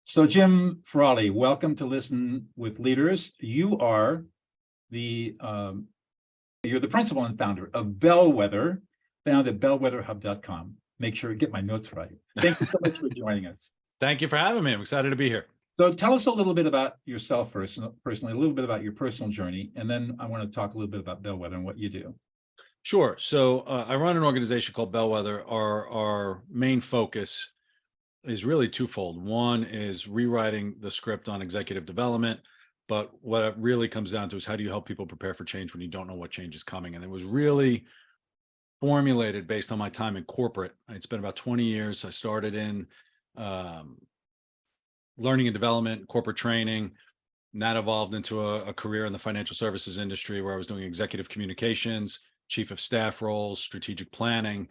So Jim Frawley, welcome to Listen with Leaders. You are the you're the principal and founder of Bellwether, found at bellwetherhub.com. Make sure to get my notes right. Thank you so much for joining us. Thank you for having me. I'm excited to be here. So tell us a little bit about yourself first, personally, a little bit about your personal journey, and then I want to talk a little bit about Bellwether and what you do. Sure. So I run an organization called Bellwether. Our main focus is really twofold. One is rewriting the script on executive development, but what it really comes down to is how do you help people prepare for change when you don't know what change is coming? And it was really formulated based on my time in corporate. I'd spent about 20 years. I started in learning and development, corporate training, and that evolved into a career in the financial services industry where I was doing executive communications, chief of staff roles, strategic planning,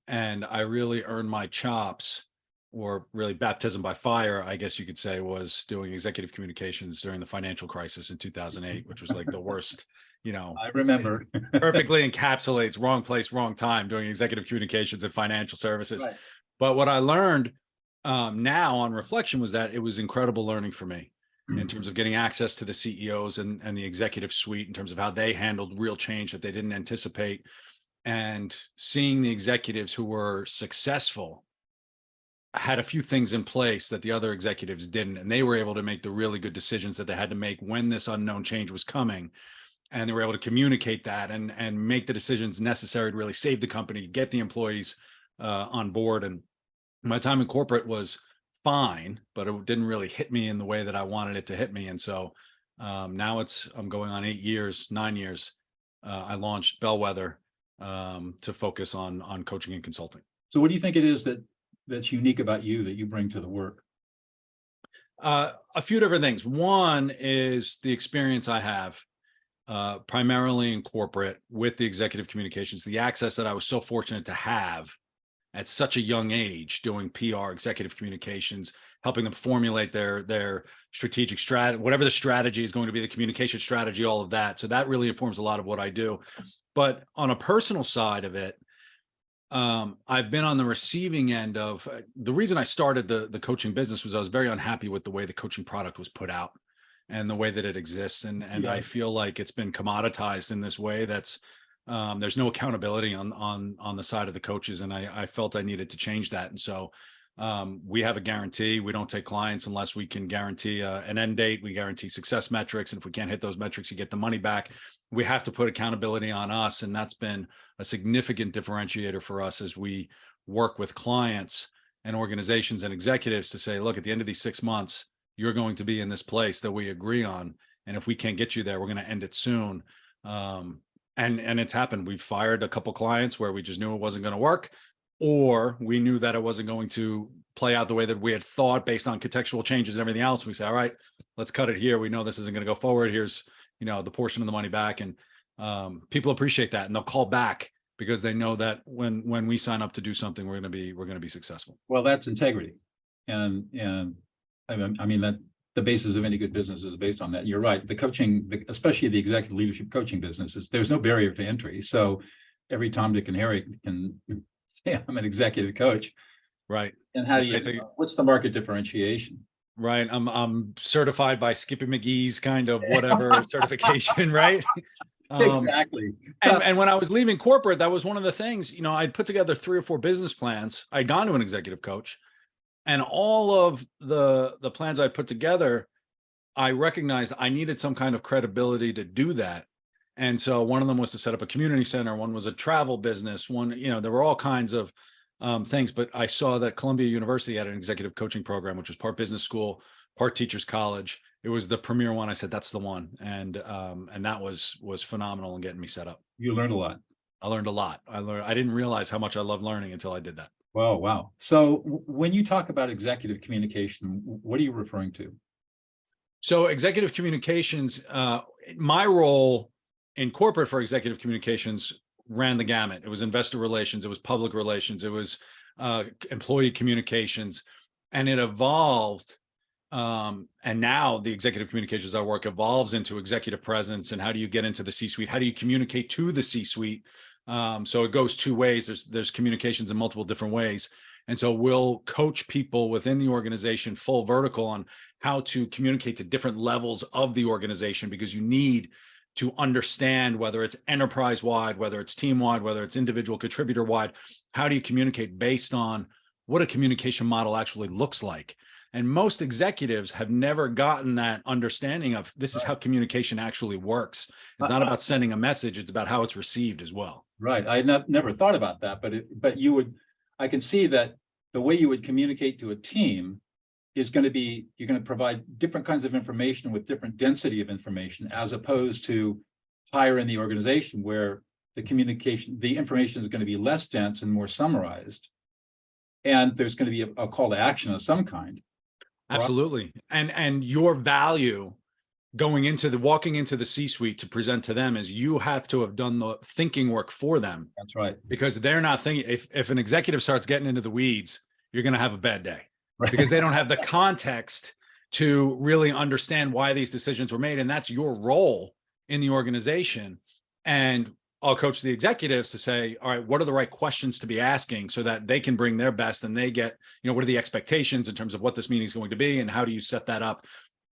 and I really earned my chops, or really baptism by fire, I guess you could say, was doing executive communications during the financial crisis in 2008, which was like the worst, I remember. perfectly encapsulates wrong place, wrong time doing executive communications and financial services. Right. But what I learned now on reflection was that it was incredible learning for me in terms of getting access to the CEOs and the executive suite in terms of how they handled real change that they didn't anticipate, and seeing the executives who were successful had a few things in place that the other executives didn't, and they were able to make the really good decisions that they had to make when this unknown change was coming, and they were able to communicate that and make the decisions necessary to really save the company, get the employees on board. And my time in corporate was fine, but it didn't really hit me in the way that I wanted it to hit me. And so now I'm going on 9 years. I launched Bellwether to focus on coaching and consulting. So what do you think it is that's unique about you that you bring to the work? A few different things. One is the experience I have primarily in corporate with the executive communications, the access that I was so fortunate to have at such a young age, doing PR, executive communications, helping them formulate their strategic strategy, whatever the strategy is going to be, the communication strategy, all of that. So that really informs a lot of what I do. But on a personal side of it, I've been on the receiving end of the reason I started the coaching business was I was very unhappy with the way the coaching product was put out and the way that it exists. And Yeah. I feel like it's been commoditized in this way that's there's no accountability on the side of the coaches. And I felt I needed to change that. And so we have a guarantee. We don't take clients unless we can guarantee an end date. We guarantee success metrics. And if we can't hit those metrics, you get the money back. We have to put accountability on us. And that's been a significant differentiator for us as we work with clients and organizations and executives to say, look, at the end of these 6 months, you're going to be in this place that we agree on. And if we can't get you there, we're going to end it soon. And it's happened. We've fired a couple clients where we just knew it wasn't going to work, or we knew that it wasn't going to play out the way that we had thought based on contextual changes and everything else. We say, all right, let's cut it here. We know this isn't going to go forward. Here's, the portion of the money back. And people appreciate that, and they'll call back because they know that when we sign up to do something, we're going to be successful. Well, that's integrity. And I mean that the basis of any good business is based on that. You're right. The coaching, especially the executive leadership coaching business, there's no barrier to entry. So every Tom, Dick, and Harry can say, I'm an executive coach. Right. And how do you, what's the market differentiation? Right. I'm certified by Skippy McGee's kind of whatever certification, right? Exactly. And when I was leaving corporate, that was one of the things, I'd put together 3 or 4 business plans. I'd gone to an executive coach, and all of the plans I put together, I recognized I needed some kind of credibility to do that. And so one of them was to set up a community center. One was a travel business. One, there were all kinds of things, but I saw that Columbia University had an executive coaching program, which was part business school, part teachers college. It was the premier one. I said, that's the one. And that was phenomenal in getting me set up. You learned a lot. I learned a lot. I didn't realize how much I love learning until I did that. Wow. So when you talk about executive communication, what are you referring to? So executive communications, my role in corporate for executive communications ran the gamut. It was investor relations, it was public relations, it was employee communications, and it evolved. And now the executive communications I work evolves into executive presence, and how do you get into the C-suite? How do you communicate to the C-suite? So it goes 2 ways. There's communications in multiple different ways. And so we'll coach people within the organization full vertical on how to communicate to different levels of the organization, because you need to understand whether it's enterprise-wide, whether it's team-wide, whether it's individual contributor-wide. How do you communicate based on what a communication model actually looks like? And most executives have never gotten that understanding of this is how communication actually works. It's not about sending a message, it's about how it's received as well. Right. I never thought about that, but you would, I can see that the way you would communicate to a team is going to be, you're going to provide different kinds of information with different density of information, as opposed to higher in the organization where the communication, the information is going to be less dense and more summarized. And there's going to be a call to action of some kind. Absolutely. And your value going into walking into the C-suite to present to them is you have to have done the thinking work for them. That's right. Because they're not thinking, if an executive starts getting into the weeds, you're going to have a bad day. Right. Because they don't have the context to really understand why these decisions were made. And that's your role in the organization. And I'll coach the executives to say, all right, what are the right questions to be asking so that they can bring their best and they get, what are the expectations in terms of what this meeting is going to be and how do you set that up?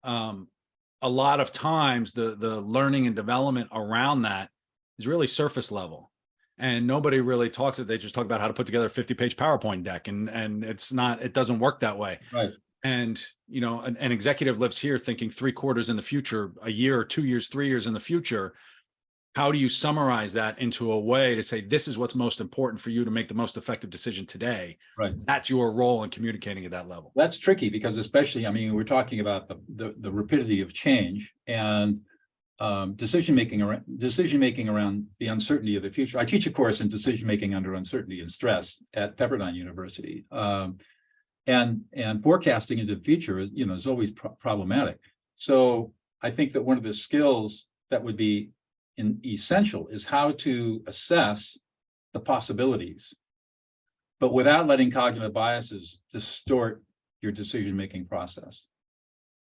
A lot of times the learning and development around that is really surface level. And nobody really talks it. They just talk about how to put together a 50-page PowerPoint deck. And it doesn't work that way. Right. And, an executive lives here thinking 3 quarters in the future, a year or 2 years, 3 years in the future. How do you summarize that into a way to say, this is what's most important for you to make the most effective decision today? Right. That's your role in communicating at that level. That's tricky because especially, we're talking about the rapidity of change and decision-making around the uncertainty of the future. I teach a course in decision-making under uncertainty and stress at Pepperdine University. And forecasting into the future is always problematic. So I think that one of the skills that would be essential is how to assess the possibilities, but without letting cognitive biases distort your decision-making process.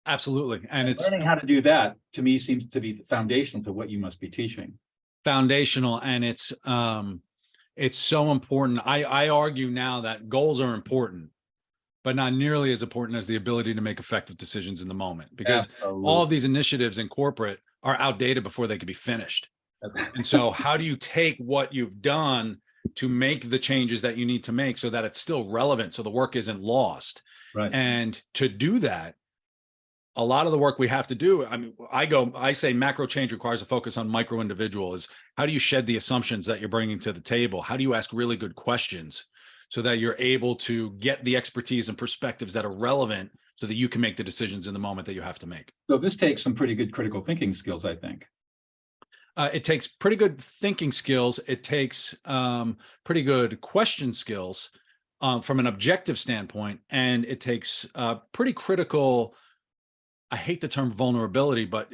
Absolutely. And it's learning how to do that, to me, seems to be foundational to what you must be teaching. Foundational. And it's so important. I argue now that goals are important, but not nearly as important as the ability to make effective decisions in the moment, because all of these initiatives in corporate are outdated before they could be finished. And so how do you take what you've done to make the changes that you need to make so that it's still relevant, so the work isn't lost? Right. And to do that, a lot of the work we have to do, I say macro change requires a focus on micro individual. Is how do you shed the assumptions that you're bringing to the table? How do you ask really good questions so that you're able to get the expertise and perspectives that are relevant so that you can make the decisions in the moment that you have to make? So this takes some pretty good critical thinking skills, I think. It takes pretty good thinking skills. It takes pretty good question skills from an objective standpoint. And it takes pretty critical, I hate the term vulnerability, but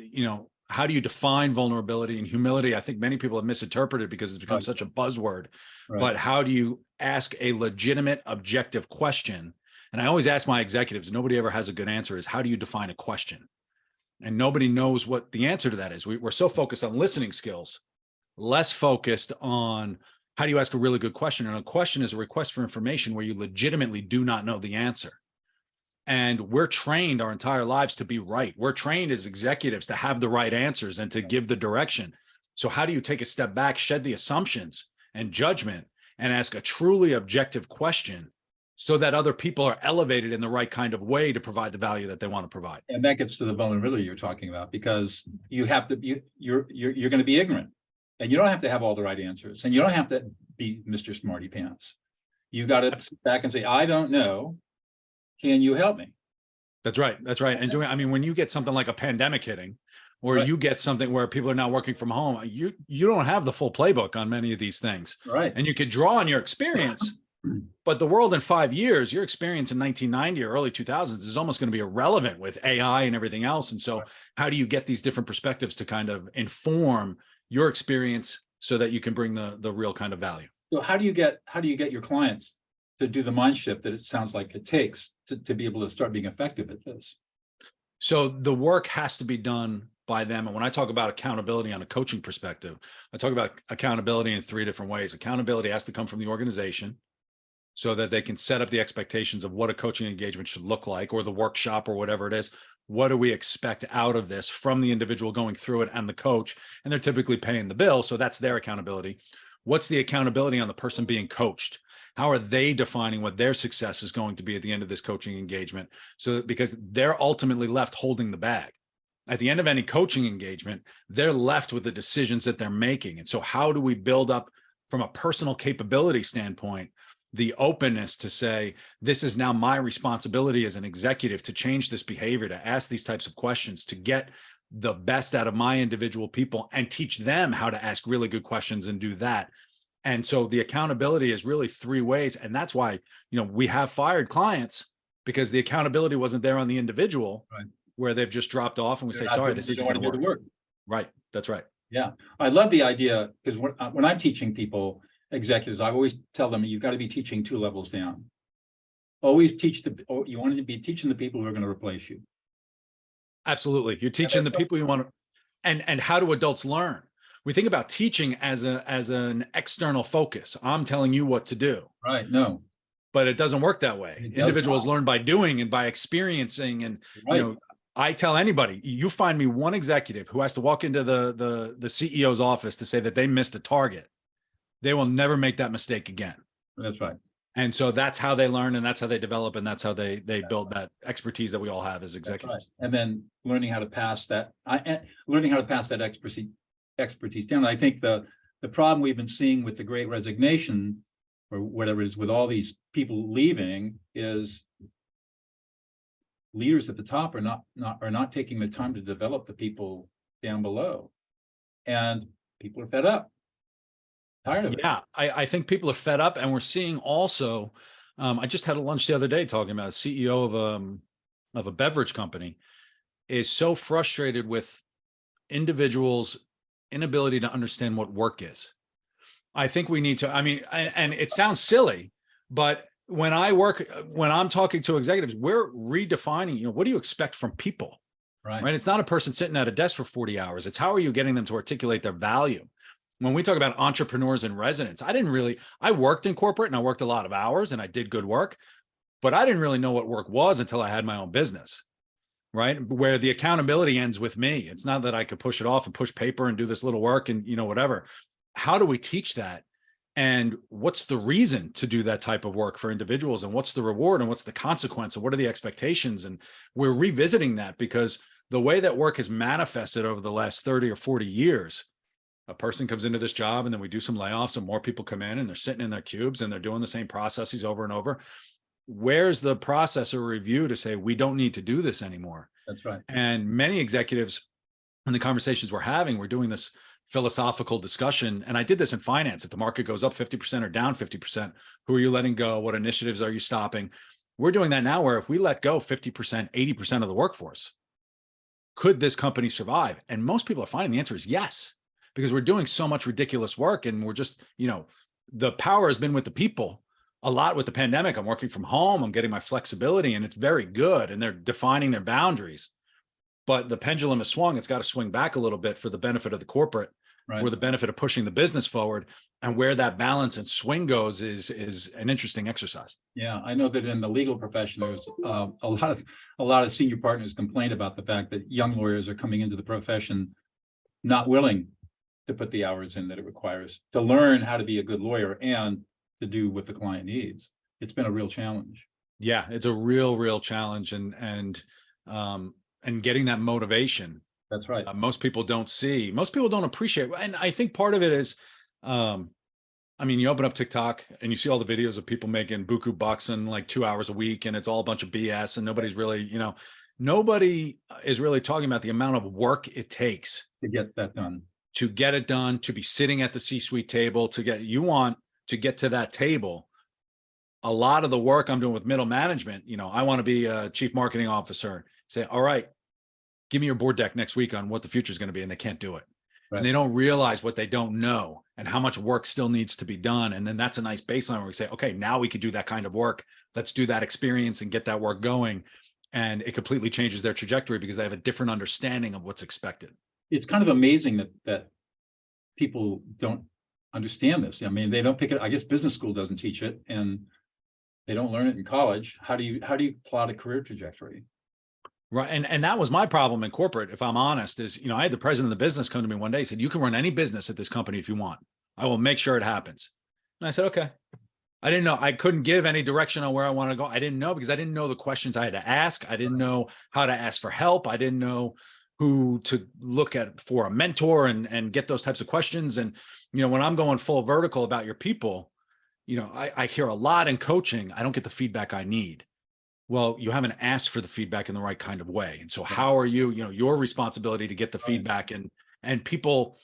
how do you define vulnerability and humility? I think many people have misinterpreted because it's become such a buzzword. Right. But how do you ask a legitimate, objective question? And I always ask my executives, nobody ever has a good answer, is how do you define a question? And nobody knows what the answer to that is. We're so focused on listening skills, less focused on how do you ask a really good question? And a question is a request for information where you legitimately do not know the answer. And we're trained our entire lives to be right. We're trained as executives to have the right answers and to give the direction. So how do you take a step back, shed the assumptions and judgment, and ask a truly objective question so that other people are elevated in the right kind of way to provide the value that they want to provide? And that gets to the vulnerability you're talking about, because you have to you're going to be ignorant, and you don't have to have all the right answers, and you don't have to be Mr. Smarty Pants. You got to sit back and say, I don't know. Can you help me? That's right. That's right. And when you get something like a pandemic hitting, or you get something where people are now working from home, you don't have the full playbook on many of these things. Right. And you could draw on your experience, but the world in 5 years, your experience in 1990 or early 2000s is almost going to be irrelevant with AI and everything else. And so how do you get these different perspectives to kind of inform your experience so that you can bring the real kind of value? So how do you get your clients to do the mind shift that it sounds like it takes to be able to start being effective at this? So the work has to be done by them. And when I talk about accountability on a coaching perspective, I talk about accountability in 3 different ways. Accountability has to come from the organization. so that they can set up the expectations of what a coaching engagement should look like, or the workshop, or whatever it is. What do we expect out of this from the individual going through it and the coach? And they're typically paying the bill, so that's their accountability. What's the accountability on the person being coached? How are they defining what their success is going to be at the end of this coaching engagement? So that, because they're ultimately left holding the bag. At the end of any coaching engagement, they're left with the decisions that they're making. And so how do we build up, from a personal capability standpoint, the openness to say, this is now my responsibility as an executive to change this behavior, to ask these types of questions, to get the best out of my individual people and teach them how to ask really good questions and do that. And so the accountability is really three ways. And that's why, we have fired clients, because the accountability wasn't there on the individual, Right. where they've just dropped off, and we say, sorry, this isn't going to work. Right. That's right. Yeah. I love the idea, because when I'm teaching people, executives, I always tell them, you've got to be teaching 2 levels down. Always teach you want to be teaching the people who are going to replace you. Absolutely. You're teaching the people you want to, and how do adults learn? We think about teaching as an external focus. I'm telling you what to do. Right. No. But it doesn't work that way. Individuals learn by doing and by experiencing. And right. I tell anybody, you find me one executive who has to walk into the CEO's office to say that they missed a target, they will never make that mistake again. That's right. And so that's how they learn, and that's how they develop, and that's how they build that expertise that we all have as executives. Right. And then learning how to pass that, expertise down. I think the problem we've been seeing with the Great Resignation, or whatever it is, with all these people leaving, is leaders at the top are not taking the time to develop the people down below, and people are fed up. Tired of it. Yeah, I think people are fed up, and we're seeing also. I just had a lunch the other day talking about a CEO of a beverage company is so frustrated with individuals' inability to understand what work is. I think we need to. I mean, and it sounds silly, but when I'm talking to executives, we're redefining. What do you expect from people? Right. It's not a person sitting at a desk for 40 hours. It's how are you getting them to articulate their value? When we talk about entrepreneurs in residence, I worked in corporate and I worked a lot of hours and I did good work, but I didn't really know what work was until I had my own business, right? Where the accountability ends with me. It's not that I could push it off and push paper and do this little work and, whatever. How do we teach that? And what's the reason to do that type of work for individuals? And what's the reward and what's the consequence? And what are the expectations? And we're revisiting that, because the way that work has manifested over the last 30 or 40 years, a person comes into this job and then we do some layoffs and more people come in and they're sitting in their cubes and they're doing the same processes over and over. Where's the process or review to say, we don't need to do this anymore? That's right. And many executives in the conversations we're having, we're doing this philosophical discussion. And I did this in finance. If the market goes up 50% or down 50%, who are you letting go? What initiatives are you stopping? We're doing that now, where if we let go 50%, 80% of the workforce, could this company survive? And most people are finding the answer is yes, because we're doing so much ridiculous work. And we're just, the power has been with the people a lot with the pandemic. I'm working from home. I'm getting my flexibility, and it's very good. And they're defining their boundaries. But the pendulum has swung. It's got to swing back a little bit for the benefit of the corporate, right, for the benefit of pushing the business forward. And where that balance and swing goes is an interesting exercise. Yeah, I know that in the legal profession, there's a lot of senior partners complain about the fact that young lawyers are coming into the profession not willing to put the hours in that it requires to learn how to be a good lawyer and to do what the client needs. It's been a real challenge. Yeah, it's a real challenge, and getting that motivation. That's right. Most people don't see. Most people don't appreciate. And I think part of it is, you open up TikTok and you see all the videos of people making buku bucks in like 2 hours a week, and it's all a bunch of BS. And nobody's really, nobody is really talking about the amount of work it takes to get that done. To get it done, to be sitting at the C-suite table, to get to that table. A lot of the work I'm doing with middle management, I want to be a chief marketing officer. Say, all right, give me your board deck next week on what the future is going to be. And they can't do it. Right. And they don't realize what they don't know and how much work still needs to be done. And then that's a nice baseline where we say, okay, now we could do that kind of work. Let's do that experience and get that work going. And it completely changes their trajectory because they have a different understanding of what's expected. It's kind of amazing that people don't understand this. I mean, they don't pick it. I guess business school doesn't teach it. And They don't learn it in college. How do you plot a career trajectory? Right. And that was my problem in corporate, if I'm honest, is, I had the president of the business come to me one day, he said, you can run any business at this company if you want. I will make sure it happens. And I said, okay. I didn't know. I couldn't give any direction on where I wanted to go. I didn't know because I didn't know the questions I had to ask. I didn't know how to ask for help. I didn't know who to look at for a mentor and get those types of questions. And, when I'm going full vertical about your people, I hear a lot in coaching. I don't get the feedback I need. Well, you haven't asked for the feedback in the right kind of way. And so how are you, your responsibility to get the feedback, and people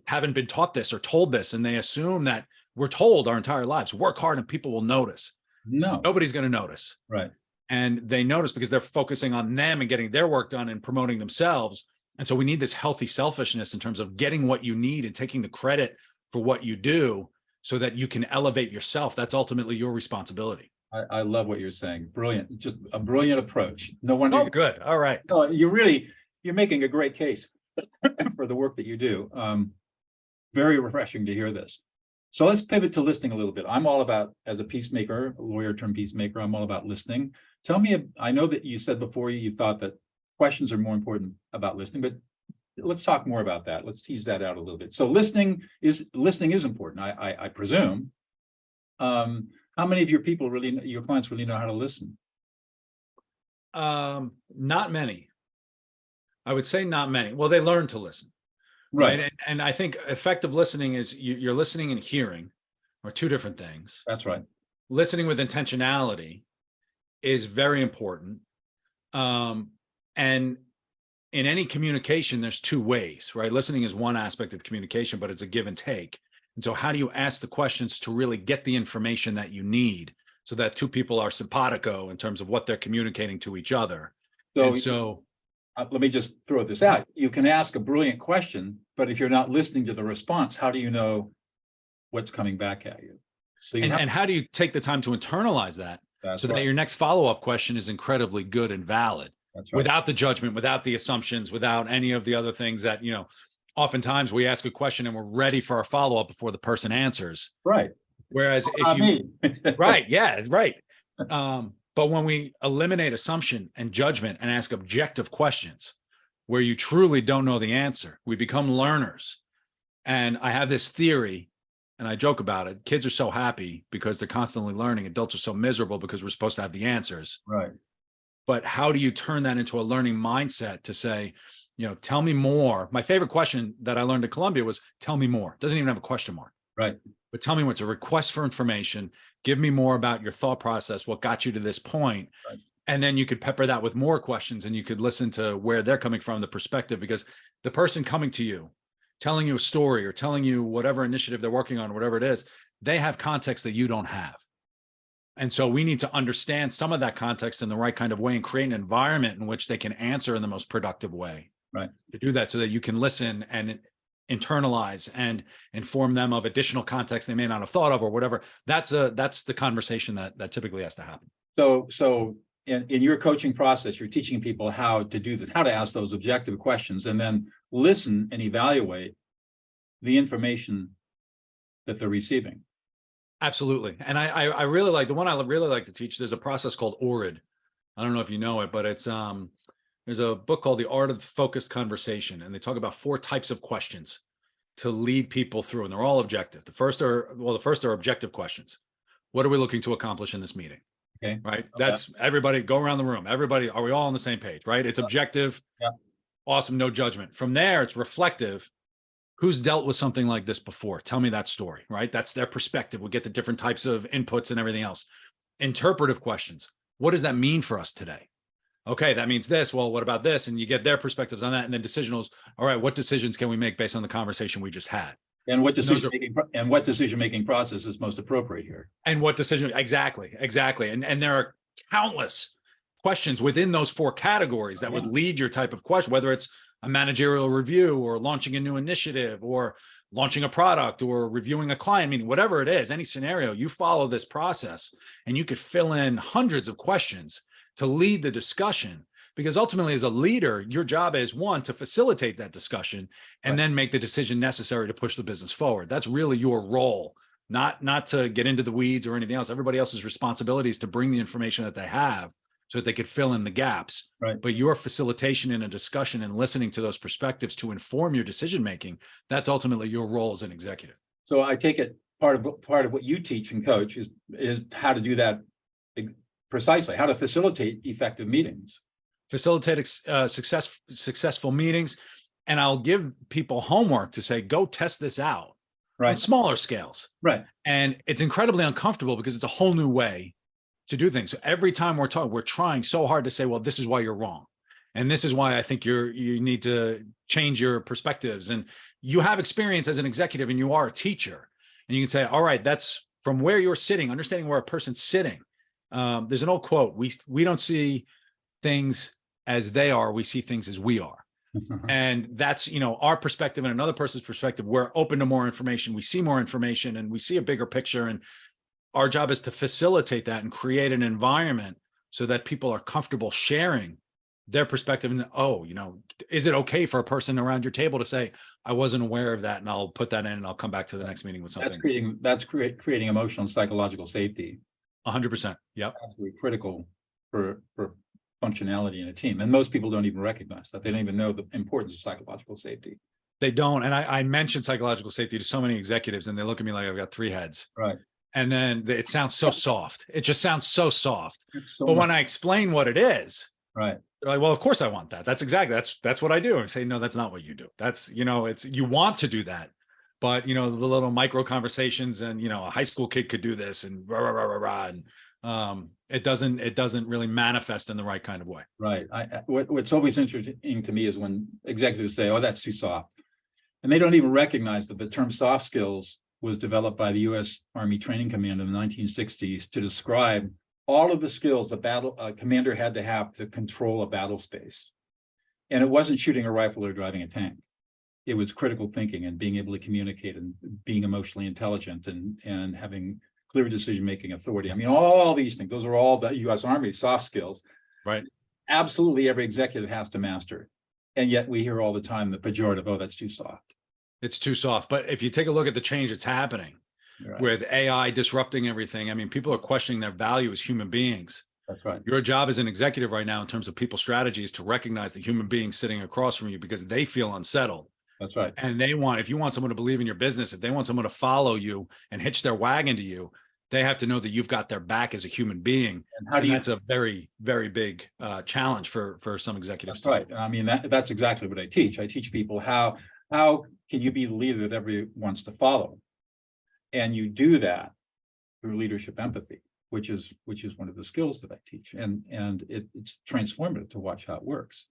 haven't been taught this or told this, and they assume that we're told our entire lives, work hard and people will notice. No, nobody's going to notice. Right. And they notice because they're focusing on them and getting their work done and promoting themselves. And so we need this healthy selfishness in terms of getting what you need and taking the credit for what you do so that you can elevate yourself. That's ultimately your responsibility. I love what you're saying. Brilliant. Just a brilliant approach. No wonder. Oh, good. All right. No, you're making a great case for the work that you do. Very refreshing to hear this. So let's pivot to listening a little bit. I'm all about, as a peacemaker, a lawyer turned peacemaker, I'm all about listening. Tell me, I know that you said before you thought that questions are more important about listening, but let's talk more about that. Let's tease that out a little bit. So listening is important, I presume. How many of your clients really know how to listen? Not many. I would say not many. Well, they learn to listen. Right. And I think effective listening is you're listening and hearing are two different things. That's right. Listening with intentionality is very important. And in any communication, there's two ways, right? Listening is one aspect of communication, but it's a give and take. And so how do you ask the questions to really get the information that you need so that two people are simpatico in terms of what they're communicating to each other? So let me just throw this out. You can ask a brilliant question, but if you're not listening to the response, how do you know what's coming back at you? So and how do you take the time to internalize that so that your next follow-up question is incredibly good and valid? That's right. Without the judgment, without the assumptions, without any of the other things that, oftentimes we ask a question and we're ready for our follow-up before the person answers. Right. Whereas right. Yeah. Right. But when we eliminate assumption and judgment and ask objective questions where you truly don't know the answer, we become learners. And I have this theory, and I joke about it. Kids are so happy because they're constantly learning. Adults are so miserable because we're supposed to have the answers. Right. But how do you turn that into a learning mindset to say, tell me more? My favorite question that I learned at Columbia was, tell me more. It doesn't even have a question mark. Right. But tell me more. It's a request for information. Give me more about your thought process, what got you to this point. Right. And then you could pepper that with more questions and you could listen to where they're coming from, the perspective, because the person coming to you, telling you a story or telling you whatever initiative they're working on, whatever it is, they have context that you don't have. And so we need to understand some of that context in the right kind of way and create an environment in which they can answer in the most productive way. Right. To do that so that you can listen and internalize and inform them of additional context they may not have thought of or whatever. That's the conversation that typically has to happen. So in your coaching process, you're teaching people how to do this, how to ask those objective questions and then listen and evaluate the information that they're receiving. Absolutely. And I really like the one I really like to teach. There's a process called ORID. I don't know if you know it, but it's there's a book called The Art of Focused Conversation, and they talk about 4 types of questions to lead people through, and they're all objective. The first are objective questions. What are we looking to accomplish in this meeting? Okay. Right. Okay. That's everybody go around the room. Everybody, are we all on the same page? Right. It's objective. Yeah. Awesome. No judgment. From there, it's reflective. Who's dealt with something like this before? Tell me that story, right? That's their perspective. We get the different types of inputs and everything else. Interpretive questions. What does that mean for us today? Okay, that means this. Well, what about this? And you get their perspectives on that. And then decisionals. All right, what decisions can we make based on the conversation we just had? And what decision making process is most appropriate here? And what decision? Exactly. And there are countless questions within those 4 categories that would lead your type of question, whether it's a managerial review or launching a new initiative or launching a product or reviewing a client meeting, whatever it is, any scenario, you follow this process and you could fill in hundreds of questions to lead the discussion. Because ultimately, as a leader, your job is, 1, to facilitate that discussion and then make the decision necessary to push the business forward. That's really your role not to get into the weeds or anything else. Everybody else's responsibility is to bring the information that they have so that they could fill in the gaps. Right. But your facilitation in a discussion and listening to those perspectives to inform your decision making, that's ultimately your role as an executive. So I take it part of what you teach and coach is how to do that precisely, how to facilitate effective meetings. Facilitate successful meetings. And I'll give people homework to say, go test this out on smaller scales. Right. And it's incredibly uncomfortable because it's a whole new way to do things. So every time we're talking, we're trying so hard to say, well, this is why you're wrong. And this is why I think you need to change your perspectives. And you have experience as an executive and you are a teacher. And you can say, all right, that's from where you're sitting, understanding where a person's sitting. There's an old quote, we don't see things as they are, we see things as we are. And that's, our perspective and another person's perspective. We're open to more information. We see more information and we see a bigger picture. And our job is to facilitate that and create an environment so that people are comfortable sharing their perspective. And, is it okay for a person around your table to say, I wasn't aware of that and I'll put that in and I'll come back to the next meeting with something. That's creating emotional and psychological safety. 100%. Yep. Absolutely critical for functionality in a team. And most people don't even recognize that. They don't even know the importance of psychological safety. They don't. And I mentioned psychological safety to so many executives and they look at me like I've got three heads. Right. And then it sounds so soft. It just sounds so soft. But when I explain what it is, right. They're like, well, of course I want that. That's what I do. And say, no, that's not what you do. That's, you want to do that. But, the little micro conversations and, a high school kid could do this and rah, rah, rah, rah, rah. And it doesn't really manifest in the right kind of way. Right. What's always interesting to me is when executives say, oh, that's too soft. And they don't even recognize that the term soft skills was developed by the U.S. Army Training Command in the 1960s to describe all of the skills the commander had to have to control a battle space. And it wasn't shooting a rifle or driving a tank. It was critical thinking and being able to communicate and being emotionally intelligent and having clear decision-making authority. I mean, all these things, those are all the U.S. Army soft skills. Right. Absolutely every executive has to master. And yet we hear all the time the pejorative, oh, that's too soft. It's too soft. But if you take a look at the change that's happening with AI disrupting everything, I mean, people are questioning their value as human beings. That's right. Your job as an executive right now in terms of people strategy is to recognize the human being sitting across from you because they feel unsettled. That's right. And if you want someone to believe in your business, if they want someone to follow you and hitch their wagon to you, they have to know that you've got their back as a human being. And that's a very, very big challenge for some executives. That's right. I mean, that's exactly what I teach. I teach people how can you be the leader that everyone wants to follow? And you do that through leadership empathy, which is one of the skills that I teach. And it's transformative to watch how it works.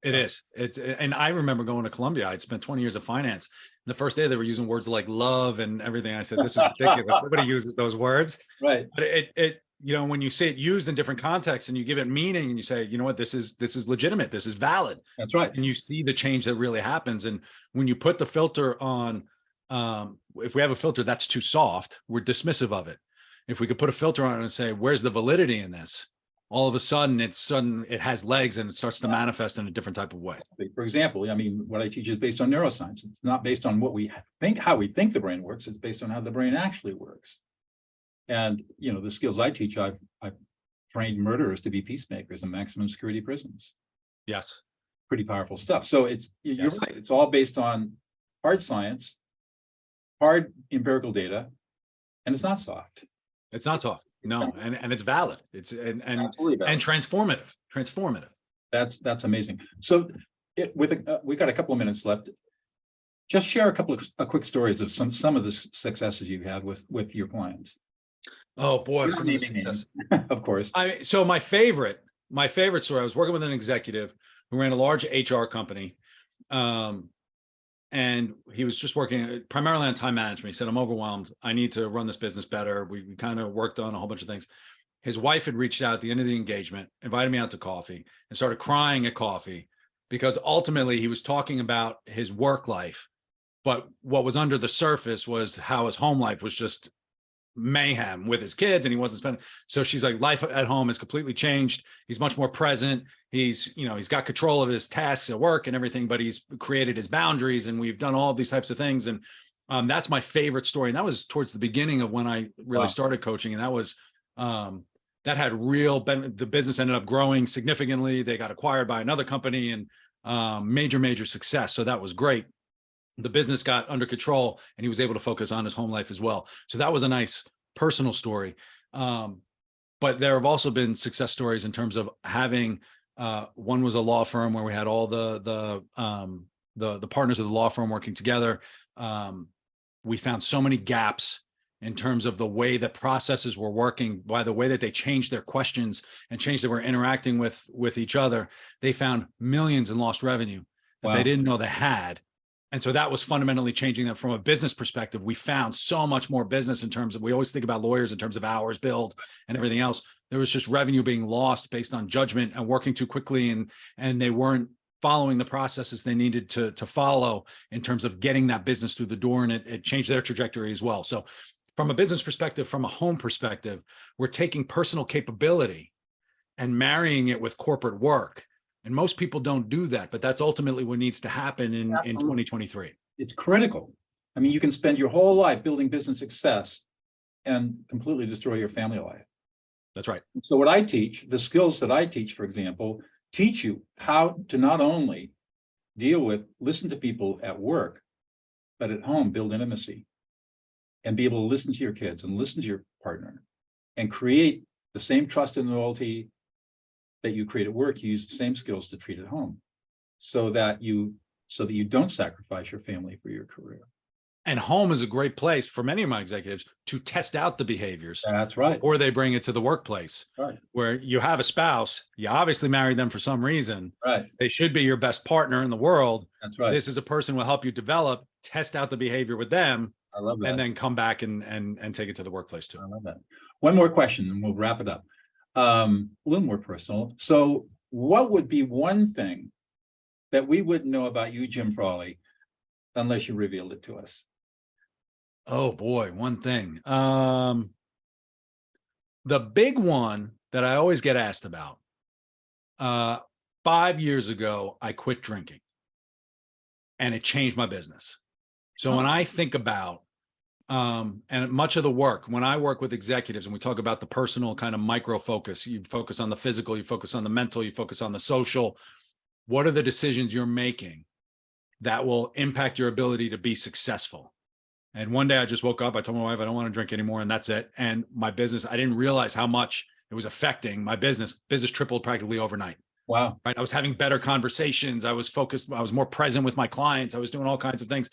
It is. And I remember going to Columbia. I'd spent 20 years of finance. The first day they were using words like love and everything. I said, this is ridiculous. Nobody uses those words. Right. But when you see it used in different contexts and you give it meaning and you say, you know what, this is legitimate. This is valid. That's right. And you see the change that really happens. And when you put the filter on, if we have a filter that's too soft, we're dismissive of it. If we could put a filter on it and say, where's the validity in this? All of a sudden, it has legs and it starts to manifest in a different type of way. For example, I mean, what I teach is based on neuroscience. It's not based on what we think, how we think the brain works. It's based on how the brain actually works. And, the skills I teach, I've trained murderers to be peacemakers in maximum security prisons. Yes. Pretty powerful stuff. So you're right. It's all based on hard science, hard empirical data, and it's not soft. It's not soft. No, and it's valid. It's and absolutely valid. And transformative. That's amazing. So we got a couple of minutes left. Just share a couple of quick stories of some of the successes you've had with your clients. Oh boy, some of the success. Of course. So my favorite story. I was working with an executive who ran a large HR company. And he was just working primarily on time management. He said, I'm overwhelmed. I need to run this business better. We kind of worked on a whole bunch of things. His wife had reached out at the end of the engagement, invited me out to coffee and started crying at coffee because ultimately he was talking about his work life. But what was under the surface was how his home life was just mayhem with his kids and he wasn't spending. So she's like, life at home has completely changed. He's much more present. He's got control of his tasks at work and everything, but he's created his boundaries and we've done all of these types of things. And That's my favorite story. And that was towards the beginning of when I really Wow. started coaching. And that was, that had the business ended up growing significantly. They got acquired by another company and major success. So that was great. The business got under control and he was able to focus on his home life as well. So that was a nice personal story. But there have also been success stories in terms of having, one was a law firm where we had all the partners of the law firm working together. We found so many gaps in terms of the way that processes were working, by the way that they changed their questions and changed they were interacting with each other. They found millions in lost revenue that they didn't know they had. And so that was fundamentally changing them from a business perspective. We found so much more business in terms of, we always think about lawyers in terms of hours billed and everything else. There was just revenue being lost based on judgment and working too quickly. And they weren't following the processes they needed to follow in terms of getting that business through the door. And it changed their trajectory as well. So from a business perspective, from a home perspective, we're taking personal capability and marrying it with corporate work. And most people don't do that, but that's ultimately what needs to happen in 2023. It's critical. I mean, you can spend your whole life building business success and completely destroy your family life. That's right. So what I teach, the skills that I teach, for example, teach you how to not only listen to people at work, but at home, build intimacy and be able to listen to your kids and listen to your partner and create the same trust and loyalty that you create at work. You use the same skills to treat at home so that you don't sacrifice your family for your career. And home is a great place for many of my executives to test out the behaviors. That's right. Before they bring it to the workplace. Right. Where you have a spouse, you obviously married them for some reason. Right. They should be your best partner in the world. That's right. This is a person who will help you develop, test out the behavior with them. I love that. And then come back and take it to the workplace too. I love that. One more question and we'll wrap it up. A little more personal. So what would be one thing that we wouldn't know about you, Jim Frawley, unless you revealed it to us? Oh boy, one thing. The big one that I always get asked about, 5 years ago, I quit drinking and it changed my business. So when I think about, and much of the work, when I work with executives and we talk about the personal kind of micro focus, you focus on the physical, you focus on the mental, you focus on the social. What are the decisions you're making that will impact your ability to be successful? And one day I just woke up, I told my wife, I don't want to drink anymore. And that's it. And my business, I didn't realize how much it was affecting my business. Business tripled practically overnight. Wow. Right. I was having better conversations. I was focused. I was more present with my clients. I was doing all kinds of things.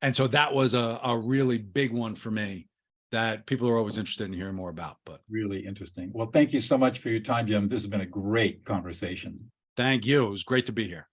And so that was a really big one for me that people are always interested in hearing more about. But really interesting. Well, thank you so much for your time, Jim. This has been a great conversation. Thank you. It was great to be here.